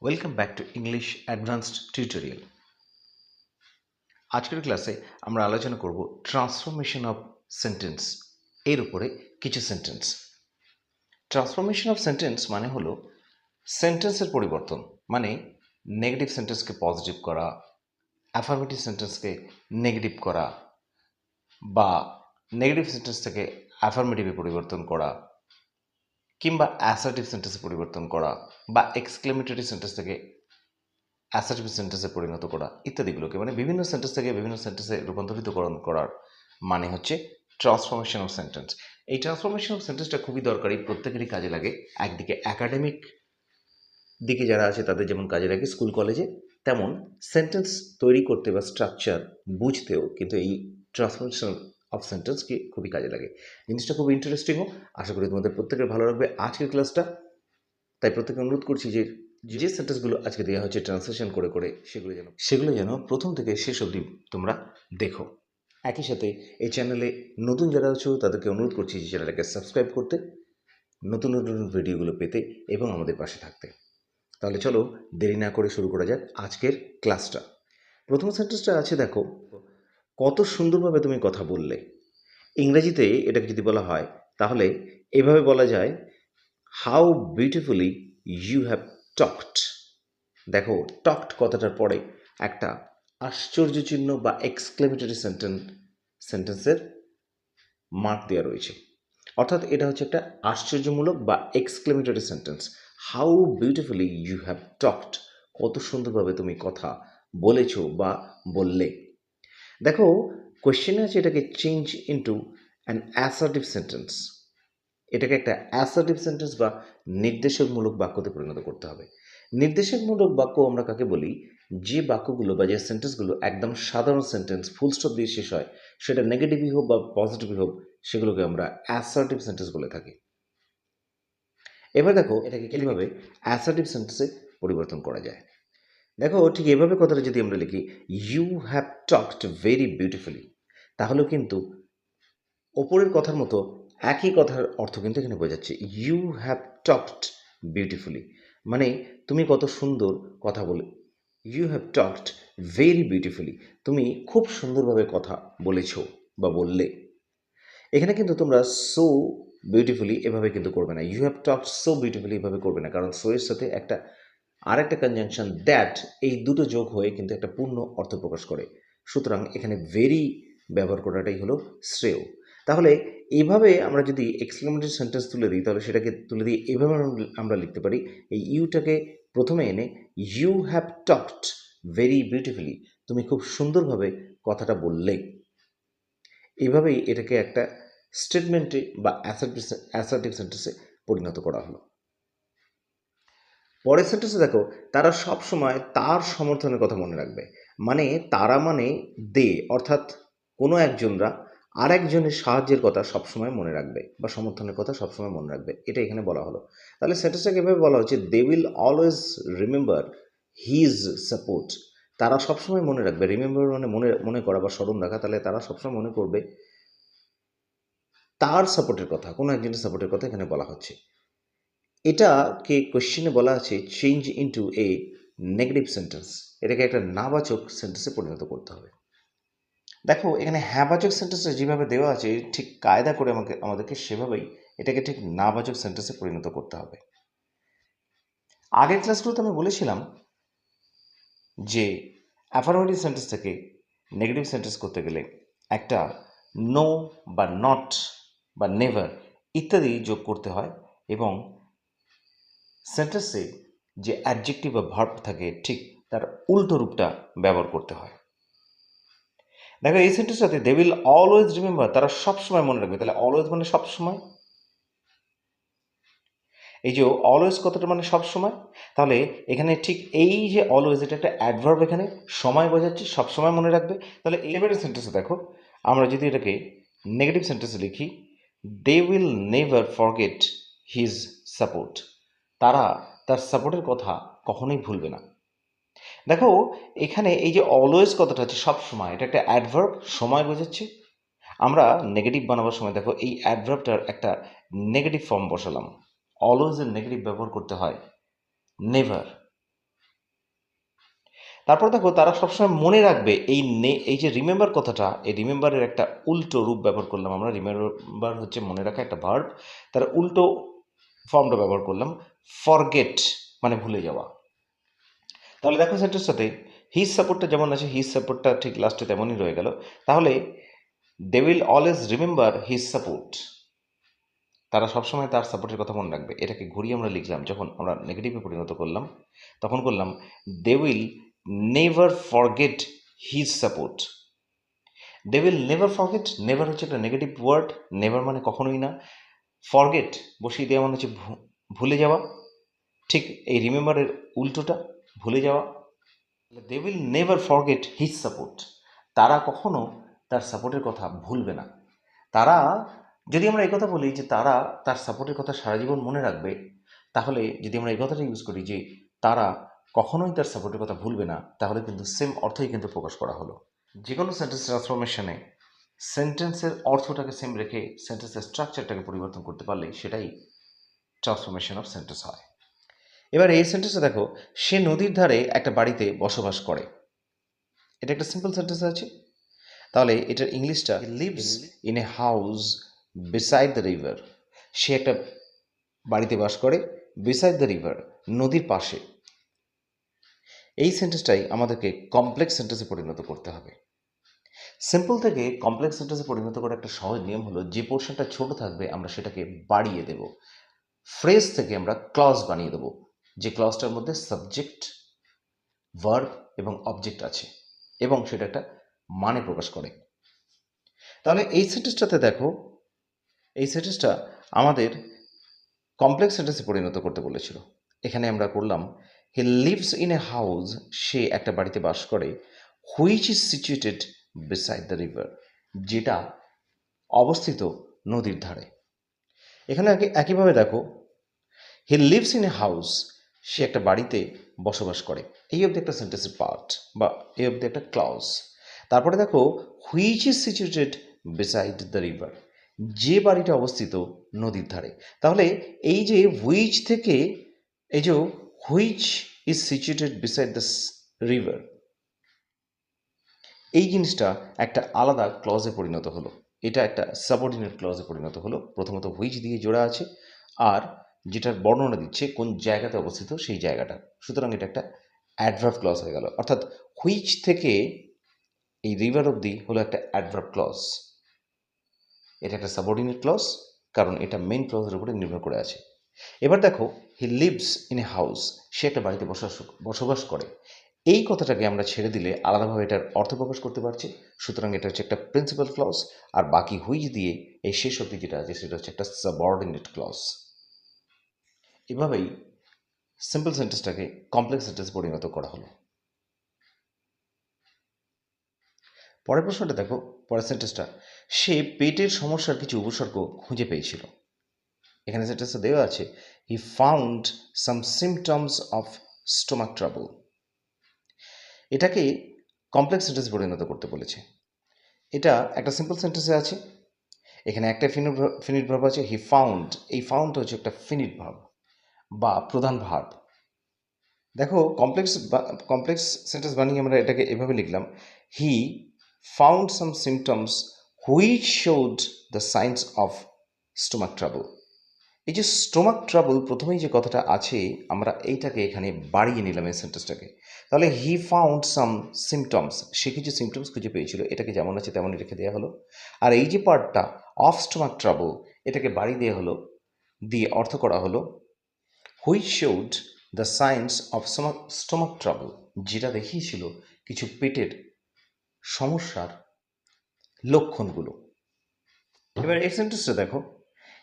Welcome back to English advanced tutorial. আজকের ক্লাসে আমরা আলোচনা করব ট্রান্সফরমেশন অফ সেন্টেন্স এর উপরে কিছু সেন্টেন্স। ট্রান্সফরমেশন অফ সেন্টেন্স মানে হলো সেন্টেন্সের পরিবর্তন, মানে নেগেটিভ সেন্টেন্সকে পজিটিভ করা, অ্যাফার্মেটিভ সেন্টেন্সকে নেগেটিভ করা, বা নেগেটিভ সেন্টেন্স থেকে অ্যাফার্মেটিভে পরিবর্তন করা, কিংবা অ্যাসার্টিভ সেন্টেন্সে পরিবর্তন করা, বা এক্সক্লেমেটরি সেন্টেন্স থেকে অ্যাসার্টিভ সেন্টেন্সে পরিণত করা ইত্যাদিগুলোকে, মানে বিভিন্ন সেন্টেন্স থেকে বিভিন্ন সেন্টেন্সে রূপান্তরিতকরণ করার মানে হচ্ছে ট্রান্সফরমেশন অফ সেন্টেন্স। এই ট্রান্সফরমেশন অফ সেন্টেন্সটা খুবই দরকারি, প্রত্যেকেরই কাজে লাগে। একদিকে একাডেমিক দিকে যারা আছে তাদের যেমন কাজে লাগে স্কুল কলেজে, তেমন সেন্টেন্স তৈরি করতে বা স্ট্রাকচার বুঝতেও কিন্তু এই ট্রান্সফরমেশন অফ সেন্টেন্সকে খুবই কাজে লাগে। জিনিসটা খুব ইন্টারেস্টিংও, আশা করি তোমাদের প্রত্যেকের ভালো লাগবে আজকের ক্লাসটা। তাই প্রত্যেকে অনুরোধ করছি যে যে সেন্টেন্সগুলো আজকে দেওয়া হচ্ছে ট্রান্সলেশন করে করে সেগুলো যেন প্রথম থেকে শেষ অবধি তোমরা দেখো। একই সাথে এই চ্যানেলে নতুন যারা আছো তাদেরকে অনুরোধ করছি যে চ্যানেলটাকে সাবস্ক্রাইব করতে, নতুন নতুন ভিডিওগুলো পেতে এবং আমাদের পাশে থাকতে। তাহলে চলো দেরি না করে শুরু করা যাক আজকের ক্লাসটা। প্রথম সেন্টেন্সটা আছে, দেখো কত সুন্দরভাবে তুমি কথা বললে। ইংরেজিতে এটাকে যদি বলা হয় তাহলে এভাবে বলা যায়, how beautifully you have talked. দেখো, টকড কথাটার পরে একটা আশ্চর্য চিহ্ন বা এক্সক্লেমেটরি সেন্টেন্সের মার্ক দেওয়া রয়েছে, অর্থাৎ এটা হচ্ছে একটা আশ্চর্যমূলক বা exclamatory sentence. How beautifully you have talked, কত সুন্দরভাবে তুমি কথা বলেছো বা বললে। দেখো, কোয়েশ্চেনে আছে এটাকে change into an assertive sentence. এটাকে একটা অ্যাসার্টিভ সেন্টেন্স বা নির্দেশকমূলক বাক্যতে পরিণত করতে হবে। নির্দেশকমূলক বাক্য আমরা কাকে বলি? যে বাক্যগুলো বা যে সেন্টেন্সগুলো একদম সাধারণ সেন্টেন্স, ফুল স্টপ দিয়ে শেষ হয়, সেটা নেগেটিভই হোক বা পজিটিভই হোক, সেগুলোকে আমরা অ্যাসার্টিভ সেন্টেন্স বলে থাকি। এবার দেখো এটাকে কীভাবে অ্যাসার্টিভ সেন্টেন্সে পরিবর্তন করা যায়। দেখো, ঠিক এভাবে কথাটা যদি আমরা লিখি, you have talked very beautifully, তাহলেও কিন্তু ওপরের কথার মতো একই কথার অর্থ কিন্তু এখানে বোঝাচ্ছে। ইউ হ্যাভ টকড বিউটিফুলি মানে তুমি কত সুন্দর কথা বলে। You have talked very beautifully, তুমি খুব সুন্দরভাবে কথা বলেছ বা বললে। এখানে কিন্তু তোমরা সো বিউটিফুলি এভাবে কিন্তু করবে না, you have talked so beautifully এভাবে করবে না, কারণ সো এর সাথে আরেকটা কনজাংশন দ্যাট, এই দুটো যোগ হয়ে কিন্তু একটা পূর্ণ অর্থ প্রকাশ করে। সুতরাং এখানে ভেরি ব্যবহার করাটাই হলো শ্রেয়। তাহলে এইভাবে আমরা যদি এক্সক্লেমেটরি সেন্টেন্স তুলে দিই, তাহলে সেটাকে তুলে দিয়ে এভাবে আমরা লিখতে পারি, এই ইউটাকে প্রথমে এনে you have talked very beautifully, তুমি খুব সুন্দরভাবে কথাটা বললে। এইভাবেই এটাকে একটা স্টেটমেন্টে বা অ্যাসার্টিভ সেন্টেন্সে পরিণত করা হলো। পরের সেন্টেন্সে দেখো, তারা সব সময় তার সমর্থনের কথা মনে রাখবে। মানে তারা মানে দে, অর্থাৎ কোনো একজনরা আর একজনের সাহায্যের কথা সবসময় মনে রাখবে বা সমর্থনের কথা সবসময় মনে রাখবে, এটা এখানে বলা হলো। তাহলে সেন্টেন্সটাকে এভাবে বলা হচ্ছে, they will always remember his support. তারা সবসময় মনে রাখবে, রিমেম্বার মানে মনে মনে করা বা স্মরণ রাখা, তাহলে তারা সবসময় মনে করবে তার সাপোর্টের কথা, কোনো একজনের সাপোর্টের কথা এখানে বলা হচ্ছে। এটাকে কোশ্চেনে বলা আছে চেঞ্জ ইন্টু এ নেগেটিভ সেন্টেন্স, এটাকে একটা নাবাচক সেন্টেন্সে পরিণত করতে হবে। দেখো, এখানে হ্যাঁবাচক সেন্টেন্সটা যেভাবে দেওয়া আছে ঠিক কায়দা করে আমাদেরকে সেভাবেই এটাকে ঠিক নাবাচক সেন্টেন্সে পরিণত করতে হবে। আগের ক্লাসগুলোতে আমি বলেছিলাম যে অ্যাফার্মেটিভ সেন্টেন্স থেকে নেগেটিভ সেন্টেন্স করতে গেলে একটা নো বা নট বা নেভার ইত্যাদি যোগ করতে হয়, এবং সেন্টেন্সে যে অ্যাডজেক্টিভ বা ভার্ব থাকে ঠিক তার উল্টো রূপটা ব্যবহার করতে হয়। দেখো, এই সেন্টেন্সটাতে দে উইল অলওয়েজ রিমেম্বার, তারা সবসময় মনে রাখবে। তাহলে অলওয়েজ মানে সবসময়, এই যে অলওয়েজ কথাটা মানে সবসময়, তাহলে এখানে ঠিক এই যে অলওয়েজ, এটা একটা অ্যাডভার্ব, এখানে সময় বোঝাচ্ছে, সবসময় মনে রাখবে। তাহলে এবারে সেন্টেন্সে দেখো, আমরা যদি এটাকে নেগেটিভ সেন্টেন্সে লিখি, they will never forget his support, তারা তার সাপোর্টের কথা কখনোই ভুলবে না। দেখো, এখানে এই যে অলওয়েজ কথাটা আছে সবসময়, এটা একটা অ্যাডভার্ব, সময় বোঝাচ্ছে। আমরা নেগেটিভ বানাবার সময় দেখো এই অ্যাডভার্বটার একটা নেগেটিভ ফর্ম বসালাম। অলওয়েজের নেগেটিভ ব্যবহার করতে হয় নেভার। তারপর দেখো তারা সবসময় মনে রাখবে এই যে রিমেম্বার কথাটা, এই রিমেম্বারের একটা উল্টো রূপ ব্যবহার করলাম আমরা। রিমেম্বার হচ্ছে মনে রাখা একটা ভার্ব, তার উল্টো ফর্মটা ব্যবহার করলাম ফরগেট, মানে ভুলে যাওয়া। তাহলে দেখো সেন্টেন্সটাতে হিজ সাপোর্টটা যেমন আছে, হিজ সাপোর্টটা ঠিক লাস্টে তেমনই রয়ে গেল। তাহলে they will always remember his support, তারা সবসময় তার সাপোর্টের কথা মনে রাখবে। এটাকে ঘুরিয়ে আমরা লিখলাম, যখন আমরা নেগেটিভে পরিণত করলাম তখন করলাম they will never forget his support. They will never forget, never হচ্ছে একটা নেগেটিভ ওয়ার্ড, নেভার মানে কখনোই না, ফরগেট বসিয়ে দেওয়া মানে হচ্ছে ভুলে যাওয়া, ঠিক এই রিমেম্বারের উল্টোটা ভুলে যাওয়া। They will never forget his support, তারা কখনো তার সাপোর্টের কথা ভুলবে না। তারা, যদি আমরা এই কথা বলি যে তারা তার সাপোর্টের কথা সারা জীবন মনে রাখবে, তাহলে যদি আমরা এই কথাটা ইউজ করি যে তারা কখনোই তার সাপোর্টের কথা ভুলবে না, তাহলে কিন্তু সেম অর্থই কিন্তু প্রকাশ করা হলো। যে কোনো সেন্টেন্স ট্রান্সফরমেশনে সেন্টেন্সের অর্থটাকে সেম রেখে সেন্টেন্সের স্ট্রাকচারটাকে পরিবর্তন করতে পারলেই সেটাই ট্রান্সফরমেশন অফ সেন্টেন্স হয়। এবার এই সেন্টেন্সে দেখো, সে নদীর ধারে একটা বাড়িতে বসবাস করে। এটা একটা সিম্পল সেন্টেন্স আছে। তাহলে এটার ইংলিশটা lives in a house beside the river. সে একটা বাড়িতে বাস করে বিসাইড দ্য রিভার, নদীর পাশে। এই সেন্টেন্সটাই আমাদেরকে কমপ্লেক্স সেন্টেন্সে পরিণত করতে হবে। সিম্পল থেকে কমপ্লেক্স সেন্টেন্সে পরিণত করার একটা সহজ নিয়ম হলো, যে পোর্শনটা ছোট থাকবে আমরা সেটাকে বাড়িয়ে দেব। ফ্রেজ থেকে আমরা ক্লজ বানিয়ে দেব, যে ক্লজটার মধ্যে সাবজেক্ট, ভার্ব এবং অবজেক্ট আছে এবং সেটা একটা মানে প্রকাশ করে। তাহলে এই সেন্টেন্সটাতে দেখো, এই সেন্টেন্সটা আমাদের কমপ্লেক্স সেন্টেন্সে পরিণত করতে বলেছিল। এখানে আমরা করলাম he lives in a house, সে একটা বাড়িতে বাস করে, which is situated beside the river, যেটা অবস্থিত নদীর ধারে। এখানে একইভাবে দেখো, he lives in a house, সে একটা বাড়িতে বসবাস করে, এই অবধি একটা সেন্টেন্সের পার্ট বা এই অবধি একটা ক্লজ। তারপরে দেখো which is situated beside the river, যে বাড়িটা অবস্থিত নদীর ধারে। তাহলে এই যে হুইচ থেকে এই যে which is situated beside the river, এই জিনিসটা একটা আলাদা ক্লজে পরিণত হলো। এটা একটা সাবঅর্ডিনেট ক্লজে পরিণত হলো। প্রথমত হুইচ দিয়ে জোড়া আছে, আর যেটার বর্ণনা দিচ্ছে কোন জায়গাতে অবস্থিত সেই জায়গাটা, সুতরাং এটা একটা অ্যাডভার্ব ক্লজ হয়ে গেল। অর্থাৎ হুইচ থেকে এই রিভার অবধি হলো একটা অ্যাডভার্ব ক্লজ। এটা একটা সাবঅর্ডিনেট ক্লজ, কারণ এটা মেইন ক্লজের উপরে নির্ভর করে আছে। এবার দেখো he lives in a house, সে একটা বাড়িতে বসবাস করে। এই কথাটাকে আমরা ছেড়ে দিলে আলাদাভাবে এটার অর্থ প্রকাশ করতে পারছি, সুতরাং এটা হচ্ছে একটা প্রিন্সিপাল ক্লজ। আর বাকি হুইচ দিয়ে এই শেষ অবধি যেটা আছে সেটা হচ্ছে একটা সাবঅর্ডিনেট ক্লজ। এভাবেই সিম্পল সেন্টেন্সটাকে কমপ্লেক্স সেন্টেন্স পরিণত করা হলো। পরের প্রশ্নটা দেখো, পরের সেন্টেন্সটা, সে পেটের সমস্যার কিছু উপসর্গ খুঁজে পেয়েছিল। এখানে সেন্টেন্সটা দেওয়া আছে he found some symptoms of stomach trouble. এটাকে কমপ্লেক্স সেন্টেন্স পরিণত করতে বলেছে। এটা একটা সিম্পল সেন্টেন্সে আছে। এখানে একটা ফিনিট ভার্ব আছে হি ফাউন্ড, এই ফাউন্ড হচ্ছে একটা ফিনিট ভার্ব বা প্রধান ভার্ব। দেখো কমপ্লেক্স সেন্টেন্স বানিয়ে আমরা এটাকে এভাবে লিখলাম, he found some symptoms which showed the signs of stomach trouble. এই যে স্টোমাক ট্রাবল প্রথমেই যে কথাটা আছে, আমরা এইটাকে এখানে বাড়িয়ে নিলাম এই সেন্টেন্সটাকে। তাহলে হি ফাউন্ড সাম সিমটমস, সে কিছু সিমটমস খুঁজে পেয়েছিল, এটাকে যেমন আছে তেমনই রেখে দেওয়া হলো। আর এই যে পার্টটা অফ স্টোমাক ট্রাবল, এটাকে বাড়িয়ে দেওয়া হলো, দিয়ে অর্থ করা হলো which showed the signs of stomach trouble, যেটা দেখিয়েছিল কিছু পেটের সমস্যার লক্ষণগুলো। এবার এই সেন্টেন্সটা দেখো,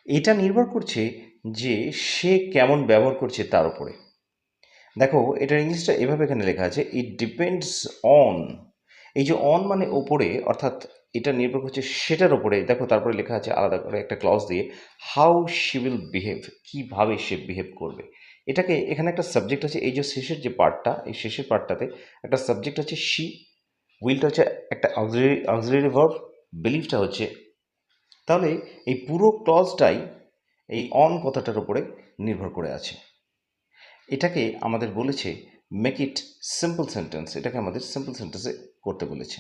এটা নির্ভর করছে যে সে কেমন ব্যবহার করছে তার উপরে। দেখো এটার ইংলিশটা এভাবে এখানে লেখা আছে, ইট ডিপেন্ডস অন, এই যে অন মানে ওপরে, অর্থাৎ এটা নির্ভর করছে সেটার ওপরে। দেখো তারপরে লেখা আছে আলাদা করে একটা ক্লজ দিয়ে, হাউ শি উইল বিহেভ, কীভাবে সে বিহেভ করবে। এটাকে এখানে একটা সাবজেক্ট আছে, এই যে শেষের যে পার্টটা, এই শেষের পার্টটাতে একটা সাবজেক্ট আছে শি, উইলটা হচ্ছে একটা অক্সিলারি ভার্ব, বিলিভটা হচ্ছে। তাহলে এই পুরো ক্লজটাই এই অন কথাটার উপরে নির্ভর করে আছে। এটাকে আমাদের বলেছে মেক ইট সিম্পল সেন্টেন্স, এটাকে আমাদের সিম্পল সেন্টেন্সে করতে বলেছে।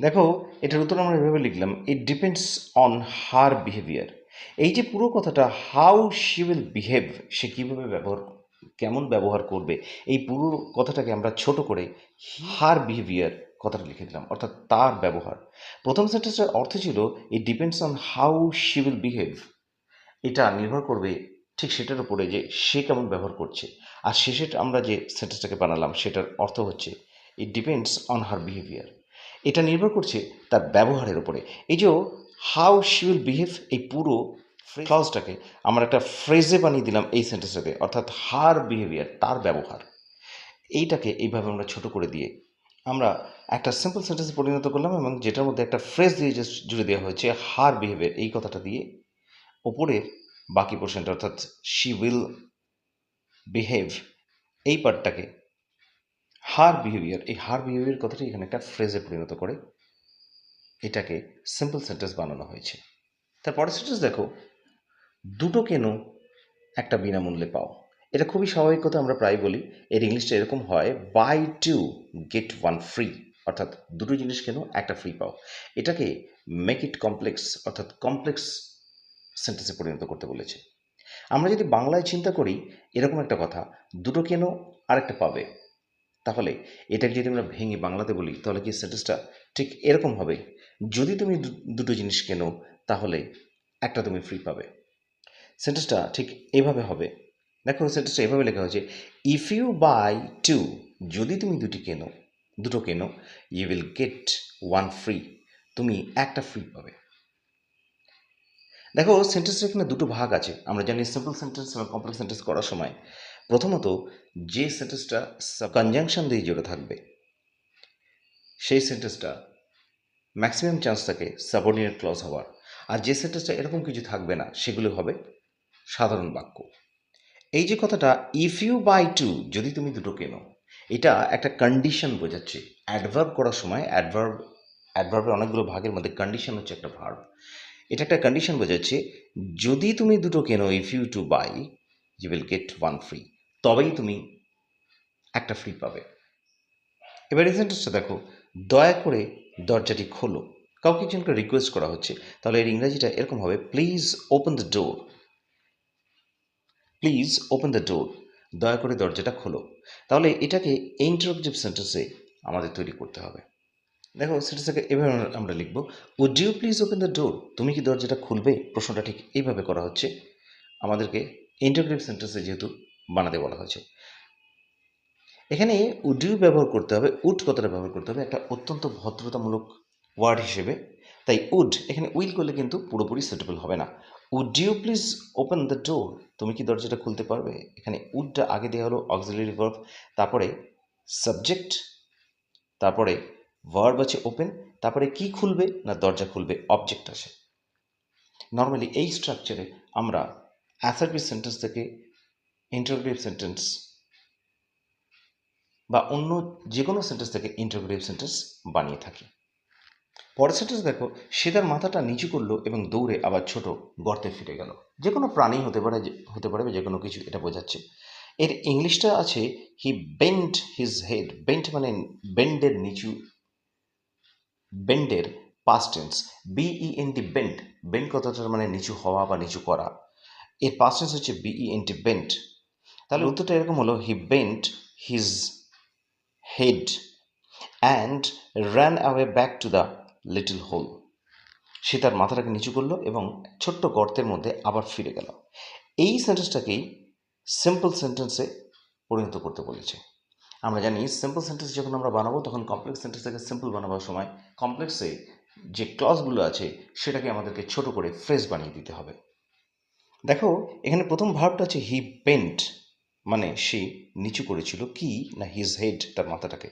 দেখো এটার উত্তর আমরা এভাবে লিখলাম, it depends on her behaviour. এই যে পুরো কথাটা, হাউ শি উইল বিহেভ, সে কীভাবে কেমন ব্যবহার করবে, এই পুরো কথাটাকে আমরা ছোট করে হার বিহেভিয়ার কথাটা লিখে দিলাম, অর্থাৎ তার ব্যবহার। প্রথম সেন্টেন্সটার অর্থ ছিল it depends on how she will behave, এটা নির্ভর করবে ঠিক সেটার উপরে যে সে কেমন ব্যবহার করছে। আর শেষের আমরা যে সেন্টেন্সটাকে বানালাম সেটার অর্থ হচ্ছে it depends on her behaviour, এটা নির্ভর করছে তার ব্যবহারের উপরে। এই যে হাউ শি উইল বিহেভ, এই পুরো ক্লজটাকে আমরা একটা ফ্রেজে বানিয়ে দিলাম এই সেন্টেন্সটাতে, অর্থাৎ হার বিহেভিয়ার, তার ব্যবহার। এইটাকে এইভাবে আমরা ছোট করে দিয়ে আমরা একটা সিম্পল সেন্টেন্সে পরিণত করলাম, এবং যেটার মধ্যে একটা ফ্রেজ দিয়ে জুড়ে দেওয়া হয়েছে হার বিহেভিয়ার, এই কথাটা দিয়ে ওপরের বাকি পোর্শনটা অর্থাৎ শি উইল বিহেভ, এই পার্টটাকে হার বিহেভিয়ার, এই হার বিহেভিয়ার কথাটি এখানে একটা ফ্রেজে পরিণত করে এটাকে সিম্পল সেন্টেন্স বানানো হয়েছে। তারপরের সেন্টেন্স দেখো, দুটো কেন একটা বিনামূল্যে পাও। এটা খুবই স্বাভাবিক কথা, আমরা প্রায় বলি। এর ইংলিশটা এরকম হয়, buy two get one free, অর্থাৎ দুটো জিনিস কেন একটা ফ্রি পাও। এটাকে মেক ইট কমপ্লেক্স, অর্থাৎ কমপ্লেক্স সেন্টেন্সে পরিণত করতে বলেছে। আমরা যদি বাংলায় চিন্তা করি এরকম একটা কথা, দুটো কেন আরেকটা পাবে, তাহলে এটাকে যদি আমরা ভেঙে বাংলাতে বলি তাহলে কি সেন্টেন্সটা ঠিক এরকম হবে, যদি তুমি দুটো জিনিস কেনো তাহলে একটা তুমি ফ্রি পাবে। সেন্টেন্সটা ঠিক এভাবে হবে। দেখো সেন্টেন্সটা এভাবে লেখা হয়েছে, ইফ ইউ বাই টু, যদি তুমি দুটো কেনো you will get one free, তুমি একটা ফ্রি পাবে। দেখো সেন্টেন্সের এখানে দুটো ভাগ আছে। আমরা জানি সিম্পল সেন্টেন্স এবং কমপ্লেক্স সেন্টেন্স করার সময় প্রথমত যে সেন্টেন্সটা কনজাংশন দিয়ে জুড়ে থাকবে সেই সেন্টেন্সটা ম্যাক্সিমাম চান্স থাকে সাবঅর্ডিনেট ক্লজ হওয়ার, আর যে সেন্টেন্সটা এরকম কিছু থাকবে না সেগুলো হবে সাধারণ বাক্য। এই যে কথাটা ইফ ইউ বাই টু, যদি তুমি দুটো কেনো, এটা একটা কন্ডিশন বোঝাচ্ছে। অ্যাডভার্ব করার সময় অ্যাডভার্বের অনেকগুলো ভাগের মধ্যে কন্ডিশন হচ্ছে একটা ভার্ব। এটা একটা কন্ডিশন বোঝাচ্ছে, যদি তুমি দুটো কেনো, if you two buy you will get one free, তবেই তুমি একটা ফ্রি পাবে। এবার এই সেন্টেন্সটা দেখো, দয়া করে দরজাটি খোলো, কাউকে একজনকে রিকোয়েস্ট করা হচ্ছে, তাহলে এর ইংরেজিটা এরকম হবে, please open the door, please open the ডোর, দয়া করে দরজাটা খোলো। তাহলে এটাকে ইন্টারোগেটিভ সেন্টেন্সে আমাদের তৈরি করতে হবে। দেখো সেন্টেন্সটাকে এভাবে আমরা লিখবো, would you please open the door, তুমি কি দরজাটা খুলবে, প্রশ্নটা ঠিক এইভাবে করা হচ্ছে। আমাদেরকে ইন্টারোগেটিভ সেন্টেন্সে যেহেতু বানাতে বলা হয়েছে, এখানে উড ইউ ব্যবহার করতে হবে, উড কথাটা ব্যবহার করতে হবে একটা অত্যন্ত ভদ্রতামূলক ওয়ার্ড হিসেবে। তাই উড এখানে উইল করলে কিন্তু পুরোপুরি সুটেবল হবে না। Would you please open the door, তুমি কি দরজাটা খুলতে পারবে, এখানে উডটা আগে দেওয়া হলো অক্সিলারি ভার্ব, তারপরে সাবজেক্ট, তারপরে ভার্ব আছে ওপেন, তারপরে কি খুলবে না দরজা খুলবে, অবজেক্ট আসে। নর্মালি এই স্ট্রাকচারে আমরা অ্যাসার্টিভ সেন্টেন্স থেকে ইন্টারোগেটিভ সেন্টেন্স বা অন্য যে কোনো সেন্টেন্স থেকে ইন্টারোগেটিভ সেন্টেন্স বানিয়ে থাকি। পরের সেন্টেন্স দেখো, সে তার মাথাটা নিচু করলো এবং দৌড়ে আবার ছোট গর্তে ফিরে গেল। যে কোনো প্রাণী হতে পারে বা যে কোনো কিছু এটা বোঝাচ্ছে। এর ইংলিশটা আছে হি বেন্ট হিজ হেড, বেন্ট মানে বেন্ডের নিচু, বেন্ডের পাস্ট টেন্স, বিইএনটি বেন্ট, বেন্ট কথাটার মানে নিচু হওয়া বা নিচু করা, এর পাস্ট টেন্স হচ্ছে বিইএনটি বেন্ট। তাহলে উত্তরটা এরকম হলো, he bent his head and ran away back to the little hole, সে তার মাথাটাকে নিচু করলো এবং ছোট্ট গর্তের মধ্যে আবার ফিরে গেল। এই সেন্টেন্সটাকেই সিম্পল সেন্টেন্সে পরিণত করতে বলেছে। আমরা জানি সিম্পল সেন্টেন্স যখন আমরা বানাবো তখন কমপ্লেক্স সেন্টেন্স থেকে সিম্পল বানাবার সময় কমপ্লেক্সে যে ক্লজগুলো আছে সেটাকে আমাদেরকে ছোট করে ফ্রেজ বানিয়ে দিতে হবে। দেখো এখানে প্রথম ভার্বটা আছে হি বেন্ট, মানে সে নিচু করেছিল কি না হিজ হেড, তার মাথাটাকে।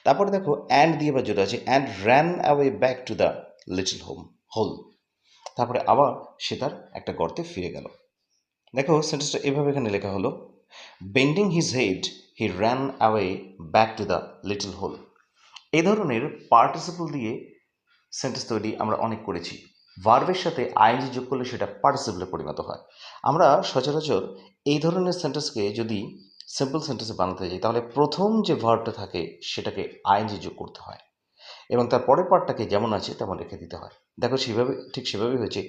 তারপরে দেখো অ্যান্ড দিয়ে বা জোড়া আছে, and ran away back to the little hole, তারপরে আবার সে তার একটা গর্তে ফিরে গেল। দেখো সেন্টেন্সটা এভাবে এখানে লেখা হলো, bending his head he ran away back to the little hole. এই ধরনের পার্টিসিপল দিয়ে সেন্টেন্স তৈরি আমরা অনেক করেছি। ভার্বের সাথে আইএনজি যোগ করলে সেটা পার্টিসিপলে পরিণত হয়। আমরা সচরাচর এই ধরনের সেন্টেন্সকে যদি সিম্পল সেন্টেন্সে বানাতে যাই তাহলে প্রথম যে ভার্বটা থাকে সেটাকে আইএনজি যোগ করতে হয় এবং তার পরের পার্টটাকে যেমন আছে তেমন রেখে দিতে হয়। দেখো সেভাবে ঠিক সেভাবেই হয়েছে।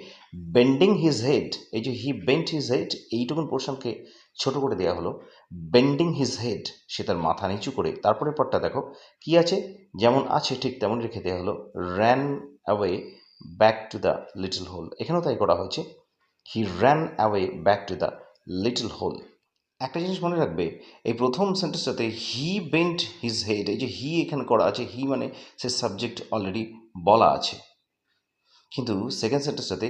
বেন্ডিং হিজ হেড, এই যে হি বেন্ট হিজ হেড এইটুকুন পোর্শনকে ছোট করে দেওয়া হলো। বেন্ডিং হিজ হেড, সে তার মাথা নিচু করে। তারপরের পার্টটা দেখো কি আছে, যেমন আছে ঠিক তেমন রেখে দেওয়া হলো। Ran away back to the little hole, এখানেও তাই করা হয়েছে। He ran away back to the little hole. একটা জিনিস মনে রাখবে, এই প্রথম সেন্টেন্সটাতে হি বেন্ট হিজ হেড, এই যে হি এখানে করা আছে, হি মানে সে সাবজেক্ট অলরেডি বলা আছে, কিন্তু সেকেন্ড সেন্টেন্সটাতে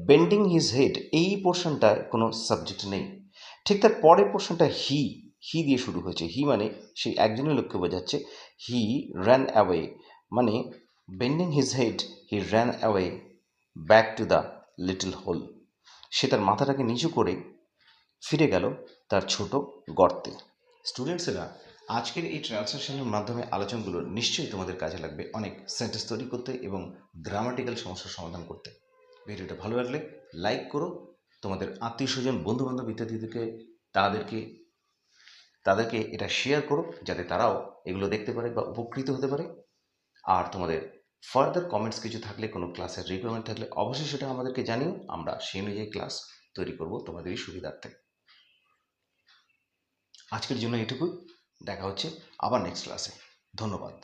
বেন্ডিং হিজ হেড এই পোর্শনটায় কোনো সাবজেক্ট নেই। ঠিক তার পরের পোর্শনটা হি, হি দিয়ে শুরু হয়েছে। হি মানে সেই একজনের লোককে বোঝাচ্ছে। হি র্যান অ্যাওয়ে মানে bending his head he ran away back to the little hole, সে তার মাথাটাকে নিচু করে ফিরে গেল তার ছোট গর্তে। স্টুডেন্টসেরা, আজকের এই ট্রান্সলেশনের মাধ্যমে আলোচনাগুলো নিশ্চয়ই তোমাদের কাজে লাগবে অনেক সেন্টেন্স তৈরি করতে এবং গ্রামাটিক্যাল সমস্যার সমাধান করতে। ভিডিওটা ভালো লাগলে লাইক করো, তোমাদের আত্মীয় স্বজন বন্ধুবান্ধব ইত্যাদিদেরকে তাদেরকে তাদেরকে এটা শেয়ার করো যাতে তারাও এগুলো দেখতে পারে বা উপকৃত হতে পারে। আর তোমাদের ফার্দার কমেন্টস কিছু থাকলে, কোনো ক্লাসের রিকোয়ারমেন্ট থাকলে অবশ্যই সেটা আমাদেরকে জানিও, আমরা সেই অনুযায়ী ক্লাস তৈরি করব তোমাদেরই সুবিধার্থে। আজকের জন্য এটুকুই, দেখা হচ্ছে আবার নেক্সট ক্লাসে। ধন্যবাদ।